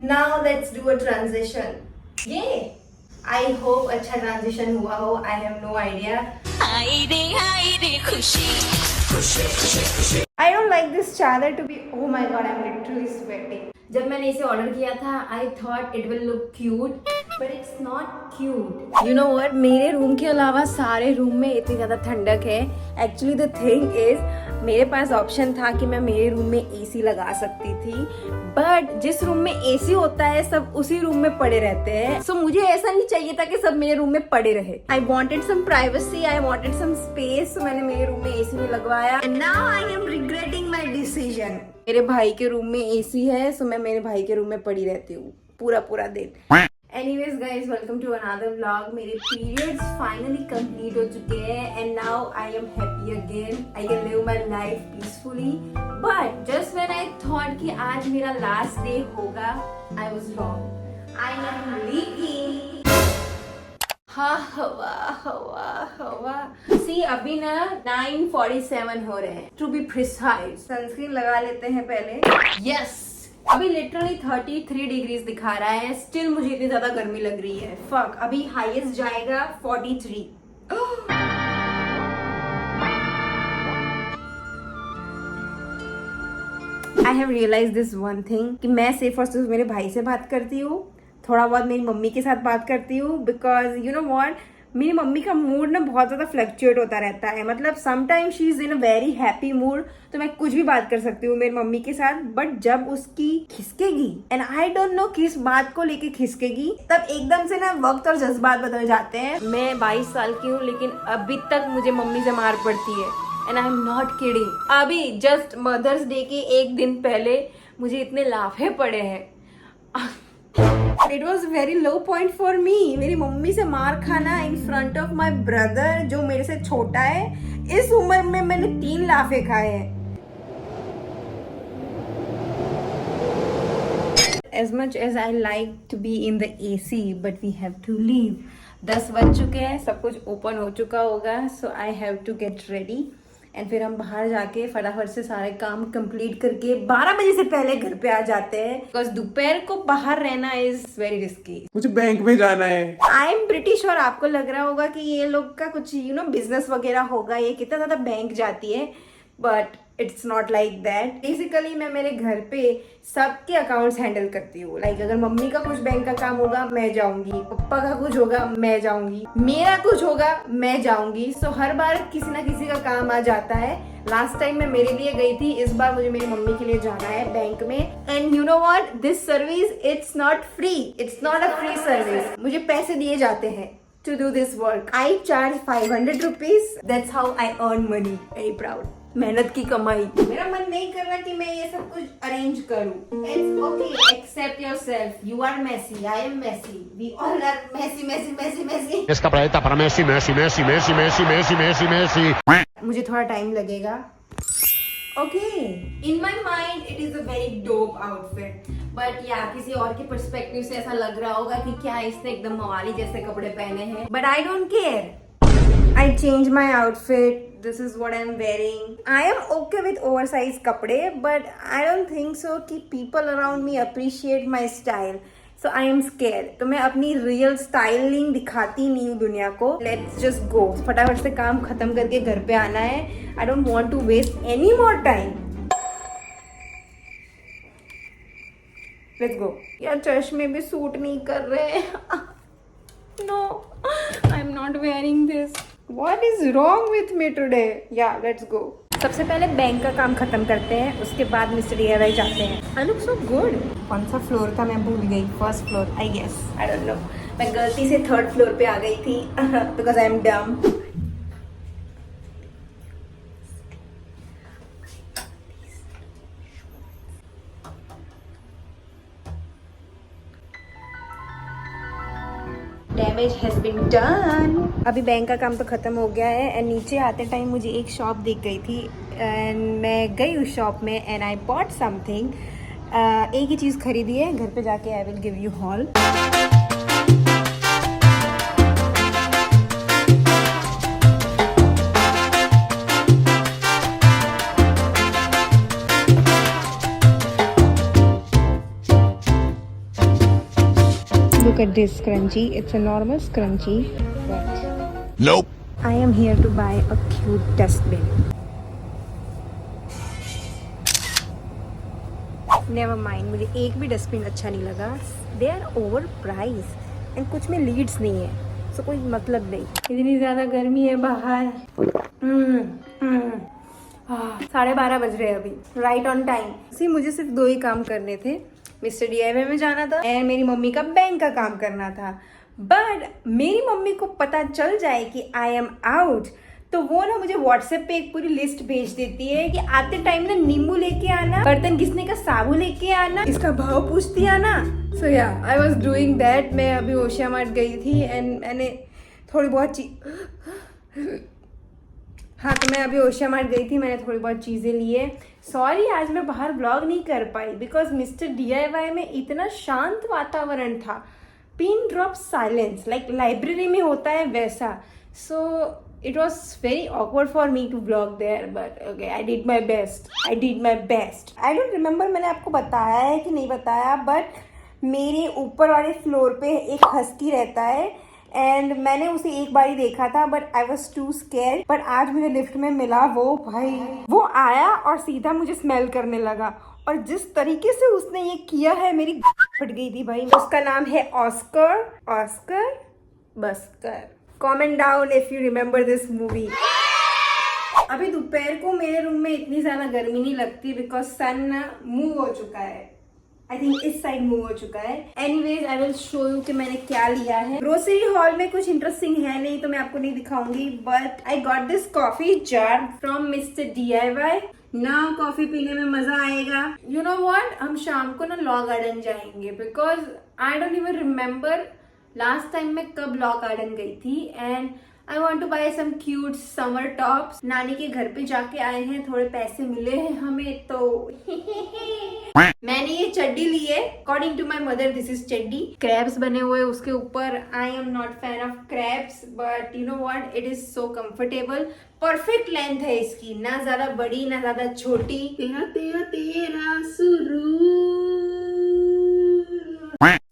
Now let's do a transition. ये I hope अच्छा transition हुआ हो. I have no idea. I don't like this चादर to be. Oh my god, I'm literally sweating. जब मैंने इसे ऑर्डर किया था I thought it will look cute, but it's not cute. You know what? मेरे room के अलावा सारे रूम में इतनी ज़्यादा ठंडक है. Actually the thing is मेरे पास ऑप्शन था कि मैं मेरे रूम में एसी लगा सकती थी, बट जिस रूम में एसी होता है सब उसी रूम में पड़े रहते हैं. सो मुझे ऐसा नहीं चाहिए था कि सब मेरे रूम में पड़े रहे. I wanted some privacy, I wanted some space. तो मैंने मेरे रूम में एसी नहीं लगवाया. And now I am regretting my decision. मेरे भाई के रूम में एसी है, सो मैं मेरे भाई के रूम में पड़ी रहती हूँ पूरा दिन. Anyways guys, welcome to another vlog. मेरे periods finally complete हो चुके हैं and now I am happy again. I can live my life peacefully. But just when I thought कि आज मेरा last day होगा, I was wrong. I am leaking. हवा. See अभी ना 9:47 हो रहे हैं. To be precise. Sunscreen लगा लेते हैं पहले. Yes. अभी लिटरली 33 डिग्रीज दिखा रहा है. स्टिल मुझे इतनी ज्यादा गर्मी लग रही है. फक. अभी हाईएस्ट जाएगा 43. I have realise this one thing कि मैं सिर्फ और सिर्फ मेरे भाई से बात करती हूँ, थोड़ा बहुत मेरी मम्मी के साथ बात करती हूँ. बिकॉज यू नो व्हाट, मेरी मम्मी का मूड ना बहुत ज्यादा फ्लक्चुएट होता रहता है. मतलब sometime she is in a very happy mood, तो मैं कुछ भी बात कर सकती हूँ मेरी मम्मी के साथ. बट जब उसकी खिसकेगी, एंड आई डोंट नो किस बात को लेके खिसकेगी, तब एकदम से ना वक्त और जज्बात बदल जाते हैं. मैं 22 साल की हूँ लेकिन अभी तक मुझे मम्मी से मार पड़ती है. And I am not kidding. अभी जस्ट मदर्स डे के एक दिन पहले मुझे इतने लाफे पड़े हैं. It was very low point for me. मेरी मम्मी से मार खाना in front of my brother जो मेरे से छोटा है. इस उम्र में मैंने 3 लाफे खाए हैं. As much as I like to be in the AC, but we have to leave. 10 बज चुके हैं, सब कुछ ओपन हो चुका होगा. So I have to get ready. And फिर हम बाहर जाके फटाफट से सारे काम कंप्लीट करके 12 बजे से पहले घर पे आ जाते हैं. बिकॉज दोपहर को बाहर रहना इज वेरी रिस्की. मुझे बैंक में जाना है. आई एम प्रिटी श्योर आपको लग रहा होगा कि ये लोग का कुछ यू नो बिजनेस वगैरह होगा, ये कितना ज्यादा बैंक जाती है. But it's not like that. Basically मैं मेरे घर पे सबके अकाउंट्स हैंडल करती हूँ. लाइक अगर मम्मी का कुछ बैंक का काम होगा मैं जाऊंगी, पापा का कुछ होगा मैं जाऊंगी, मेरा कुछ होगा मैं जाऊंगी. सो हर बार किसी ना किसी का काम आ जाता है. लास्ट टाइम मैं मेरे लिए गई थी, इस बार मुझे मेरी मम्मी के लिए जाना है बैंक में. And you know what, this service it's not free. It's not a free service. मुझे पैसे दिए जाते हैं to do this work. I charge 500 rupees. That's how I earn money. Very proud. मेहनत की कमाई. मेरा मन नहीं कर रहा कि मैं ये सब कुछ अरेंज करूं. It's okay. Accept yourself. You are messy. I am messy. We all are messy. Escapareta para Messi. मुझे थोड़ा टाइम लगेगा. Okay. In my mind, it is a very dope outfit. But yeah, किसी और के perspective से ऐसा लग रहा होगा कि क्या इसने एकदम मवाली जैसे कपड़े पहने हैं. But I don't care. I change my outfit. This is what I'm wearing. I am okay with oversized कपड़े, but I don't think so कि people around me appreciate my style. So I am scared. तो मैं अपनी real styling दिखाती नहीं हूँ दुनिया को. Let's just go. फटाफट से काम खत्म करके घर पे आना है. I don't want to waste any more time. Let's go. यार चश्मे भी सूट नहीं कर रहे. No, I'm not wearing this. What is wrong with me today? Yeah, let's go. सबसे पहले बैंक का काम खत्म करते हैं, उसके बाद मिस्टर DIY जाते हैं. I look so good. कौन सा फ्लोर था मैं भूल गई. First floor I guess. I don't know. मैं गलती से 3rd फ्लोर पे आ गई थी because I am dumb. Damage has been done. अभी बैंक का काम तो खत्म हो गया है. एंड नीचे आते टाइम मुझे एक शॉप दिख गई थी एंड मैं गई उस शॉप में एंड आई बॉट समथिंग. एक ही चीज़ खरीदी है. घर पे जाके I will give U Haul. Look at this scrunchie. It's a normal scrunchie, but Nope. I am here to buy a cute dustbin. Never mind, मुझे एक भी डस्टबिन अच्छा नहीं लगा. They are overpriced and कुछ में लीड्स नहीं है, so कोई मतलब नहीं. इतनी ज़्यादा गर्मी है बाहर. 12:30 बज रहे हैं अभी. Right on time. सी मुझे सिर्फ 2 ही काम करने थे. मिस्टर DIY में जाना था एंड मेरी मम्मी का बैंक का काम करना था. बट मेरी मम्मी को पता चल जाए कि आई एम आउट, तो वो ना मुझे व्हाट्सएप पे एक पूरी लिस्ट भेज देती है कि आते टाइम ना नींबू लेके आना, बर्तन घिसने का साबुन लेके आना, इसका भाव पूछती आना. सो yeah I was doing that. मैं अभी ओशिया मार्ट गई थी एंड मैंने थोड़ी बहुत तो मैं अभी ओशिया मार्ट गई थी, मैंने थोड़ी बहुत चीज़ें लिए. सॉरी आज मैं बाहर ब्लॉग नहीं कर पाई बिकॉज मिस्टर DIY में इतना शांत वातावरण था. Pin drop silence like library में होता है वैसा. So it was very awkward for me to blog there, but okay I did my best. I don't remember मैंने आपको बताया है कि नहीं बताया, बट मेरे ऊपर वाले फ्लोर पे एक हस्की रहता है एंड मैंने उसे एक बार ही देखा था, but I was too scared. But आज मुझे लिफ्ट में मिला वो आया और सीधा मुझे स्मेल करने लगा, और जिस तरीके से उसने ये किया है मेरी फट गई थी भाई. उसका नाम है Oscar बस्कर. Comment down if you remember this movie. अभी दोपहर को मेरे रूम में इतनी ज्यादा गर्मी नहीं लगती बिकॉज सन मूव हो चुका है. आई थिंक इस साइड मूव हो चुका है. Anyways I will show you कि मैंने क्या लिया है. ग्रोसरी हॉल में कुछ इंटरेस्टिंग है नहीं तो मैं आपको नहीं दिखाऊंगी, but I got this coffee jar from mister DIY. ना कॉफी पीने में मजा आएगा. यू नो व्हाट, हम शाम को ना लॉ गार्डन जाएंगे because I don't even remember last time मैं कब लॉ गार्डन गई थी. And I want to buy some cute summer tops. नानी के घर पे जाके आए हैं, थोड़े पैसे मिले हैं हमें तो मैंने ये चड्डी ली है. According to my mother this is चड्डी. क्रैब्स बने हुए उसके ऊपर. I am not fan of crabs, but you know what, it is so comfortable. Perfect length है इसकी, ना ज्यादा बड़ी ना ज्यादा छोटी. तेरा सुरूर.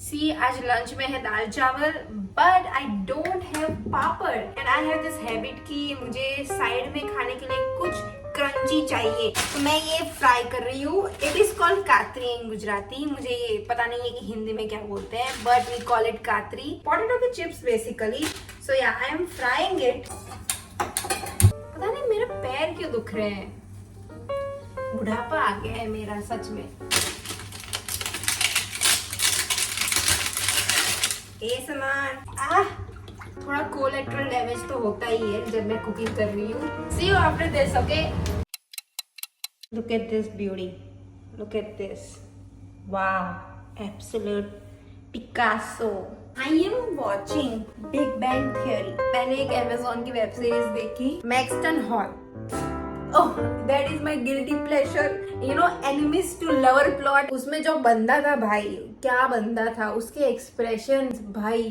सी आज लंच में है दाल चावल, but I don't have papad and I have this habit कि मुझे साइड में खाने के लिए कुछ क्रंची चाहिए, तो मैं ये फ्राई कर रही हूँ. इट इज कॉल्ड कातरी इन गुजराती. मुझे ये पता नहीं है कि हिंदी में क्या बोलते हैं, बट वी कॉल इट कातरी. पोटैटो के chips basically. So yeah I M frying it. पता नहीं मेरे पैर क्यों दुख रहे हैं, बुढ़ापा आ गया है मेरा सच में. ये सामान थोड़ा कोलेट्रल डैमेज तो होता ही है जब मैं कुकिंग कर रही हूँ. See you after this, okay? Look at this beauty. Look at this. Wow, absolute Picasso. I am watching Big Bang Theory. मैंने एक Amazon की वेब सीरीज देखी, Maxton Hall. Oh, that is my guilty pleasure. You know, enemies to lover plot. उसमें जो बंदा था भाई, क्या बंदा था, उसके expressions भाई.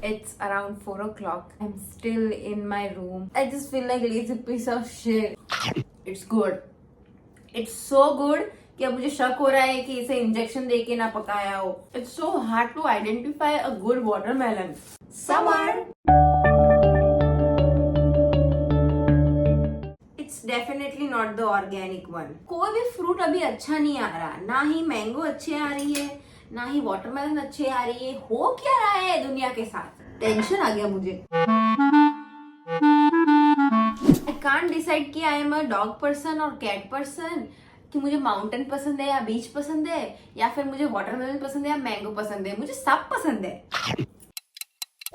It's around 4 o'clock. I'm still in my room. I just feel like lazy piece of shit. It's good. It's so good कि अब मुझे शक हो रहा है कि इसे इंजेक्शन देके ना पकाया हो. It's so hard to identify a good watermelon. Summer. It's definitely not the organic one. कोई भी फ्रूट अभी अच्छा नहीं आ रहा. ना ही मैंगो अच्छी आ रही है, ना ही वाटरमेलन अच्छी आ रही है. हो क्या रहा है दुनिया के साथ? टेंशन आ गया मुझे. I can't decide कि I am a dog person और कैट पर्सन, कि मुझे माउंटेन पसंद है या बीच पसंद है, या फिर मुझे वाटरमेलन पसंद है या मैंगो पसंद है. मुझे सब पसंद है.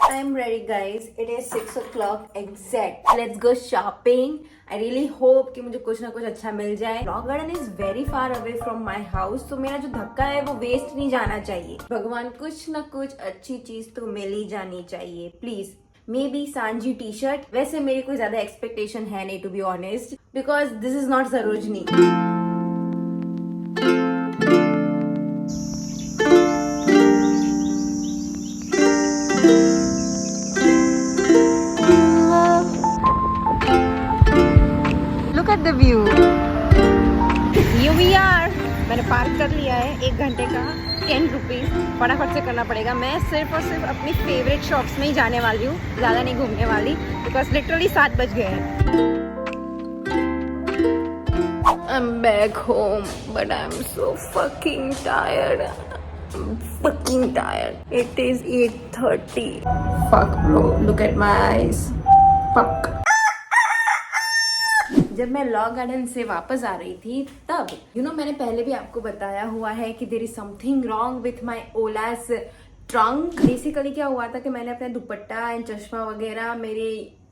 I am ready guys. It is 6 o'clock exact. Let's go shopping. I really hope कि मुझे कुछ ना कुछ अच्छा मिल जाए. Rock Garden is very far away from my house, तो मेरा जो धक्का है वो वेस्ट नहीं जाना चाहिए. भगवान कुछ ना कुछ अच्छी चीज तो मिल ही जानी चाहिए प्लीज. मे बी सांझी टी शर्ट. वैसे मेरी कोई ज्यादा एक्सपेक्टेशन है नहीं to be honest, because this is not Sarojini. Look at the view. Here we are, मैंने पार्क कर लिया है 1 घंटे का 10 रुपीज़ फटाफट से करना पड़ेगा। मैं सिर्फ और सिर्फ अपनी फेवरेट शॉप्स में ही जाने वाली हूँ, ज़्यादा नहीं घूमने वाली बिकॉज लिटरली 7 बज गए हैं। I'm back home but I'm so fucking tired. I'm fucking tired. It is 8:30. Fuck bro, look at my eyes. Fuck. जब मैं लॉ गार्डन से वापस आ रही थी तब मैंने पहले भी आपको बताया हुआ है कि there is something wrong with my ओलास ट्रंक। बेसिकली क्या हुआ था कि मैंने अपना दुपट्टा एंड चश्मा वगैरह मेरे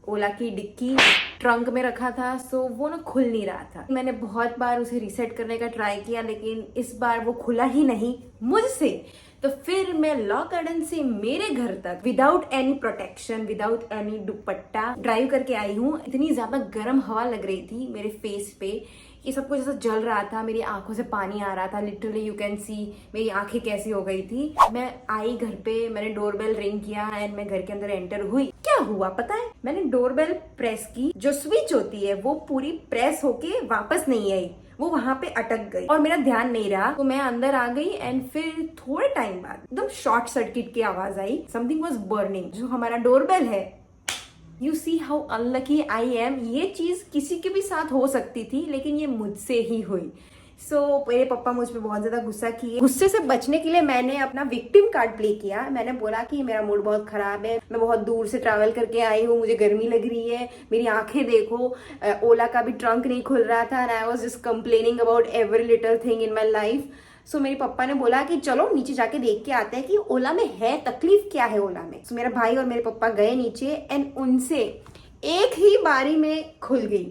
ओला की डिक्की ट्रंक में रखा था, सो वो ना खुल नहीं रहा था। मैंने बहुत बार उसे रीसेट करने का ट्राई किया लेकिन इस बार वो खुला ही नहीं मुझसे। तो फिर मैं लॉ गार्डन से मेरे घर तक without any protection, without any दुपट्टा ड्राइव करके आई हूँ। इतनी ज्यादा गर्म हवा लग रही थी मेरे फेस पे, ये सब कुछ ऐसा जल रहा था, मेरी आंखों से पानी आ रहा था। लिटरली यू कैन सी मेरी आंखें कैसी हो गई थी। मैं आई घर पे, मैंने डोरबेल रिंग किया एंड मैं घर के अंदर एंटर हुई। क्या हुआ पता है, मैंने डोरबेल प्रेस की, जो स्विच होती है वो पूरी प्रेस होके वापस नहीं आई, वो वहां पे अटक गई और मेरा ध्यान नहीं रहा। तो मैं अंदर आ गई एंड फिर थोड़े टाइम बाद एकदम शॉर्ट सर्किट की आवाज आई, समथिंग वाज बर्निंग। जो हमारा डोरबेल है, you see how unlucky I am. ये चीज किसी के भी साथ हो सकती थी लेकिन ये मुझसे ही हुई। सो मेरे पापा मुझ पे बहुत ज्यादा गुस्सा किए। गुस्से से बचने के लिए मैंने अपना विक्टिम कार्ड प्ले किया। मैंने बोला कि मेरा मूड बहुत खराब है, मैं बहुत दूर से ट्रैवल करके आई हूँ, मुझे गर्मी लग रही है, मेरी आंखें देखो, ओला का भी ट्रंक नहीं खुल रहा था and I was just complaining about every little thing in my life. So मेरे पापा ने बोला कि चलो नीचे जाके देख के आते हैं कि ओला में है, तकलीफ क्या है ओला में। सो मेरा भाई और मेरे पापा गए नीचे एंड उनसे एक ही बारी में खुल गई।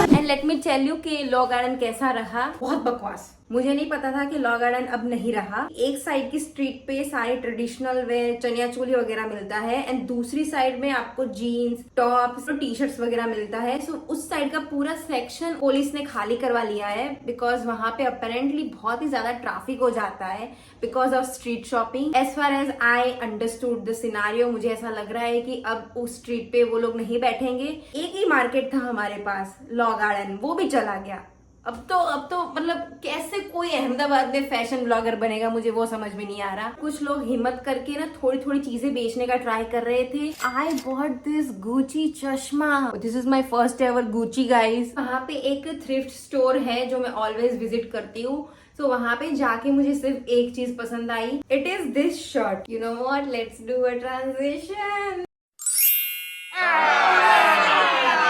And let me tell you कि लॉ गार्डन कैसा रहा, बहुत बकवास। मुझे नहीं पता था कि लॉ गार्डन अब नहीं रहा। एक साइड की स्ट्रीट पे सारे ट्रेडिशनल वेयर, चनिया चोली वगैरह मिलता है एंड दूसरी साइड में आपको जीन्स, टॉप्स और टी शर्ट्स वगैरह मिलता है। सो उस साइड का पूरा सेक्शन पुलिस ने खाली करवा लिया है बिकॉज वहां पे अपेरेंटली बहुत ही ज्यादा ट्रैफिक हो जाता है because of street shopping. As far as I understood the scenario, मुझे ऐसा लग रहा है कि अब उस स्ट्रीट पे वो लोग नहीं बैठेंगे। एक ही मार्केट था हमारे पास, लॉ गार्डन, वो भी चला गया। अब तो मतलब कैसे कोई अहमदाबाद में फैशन ब्लॉगर बनेगा, मुझे वो समझ में नहीं आ रहा। कुछ लोग हिम्मत करके ना थोड़ी थोड़ी चीजें बेचने का ट्राई कर रहे थे। आई बॉट दिस गुची चश्मा, this is my first ever Gucci guys. वहाँ पे एक थ्रिफ्ट स्टोर है जो मैं ऑलवेज विजिट करती हूँ। तो वहां पे जाके मुझे सिर्फ एक चीज पसंद आई, it is this shirt. You know what, let's do a transition.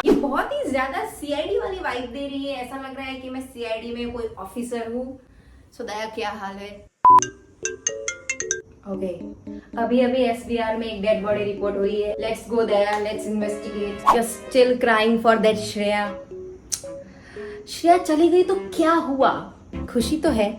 ये बहुत ही ज्यादा सीआईडी वाली वाइब दे रही है, ऐसा लग रहा है कि मैं सीआईडी में कोई ऑफिसर हूँ। सो दया क्या हाल है? ओके, अभी एसबीआर में एक डेड बॉडी रिपोर्ट हुई है। Let's go Daya, let's investigate. Just still crying for that Shreya. Shreya चली गई तो क्या हुआ, खुशी तो है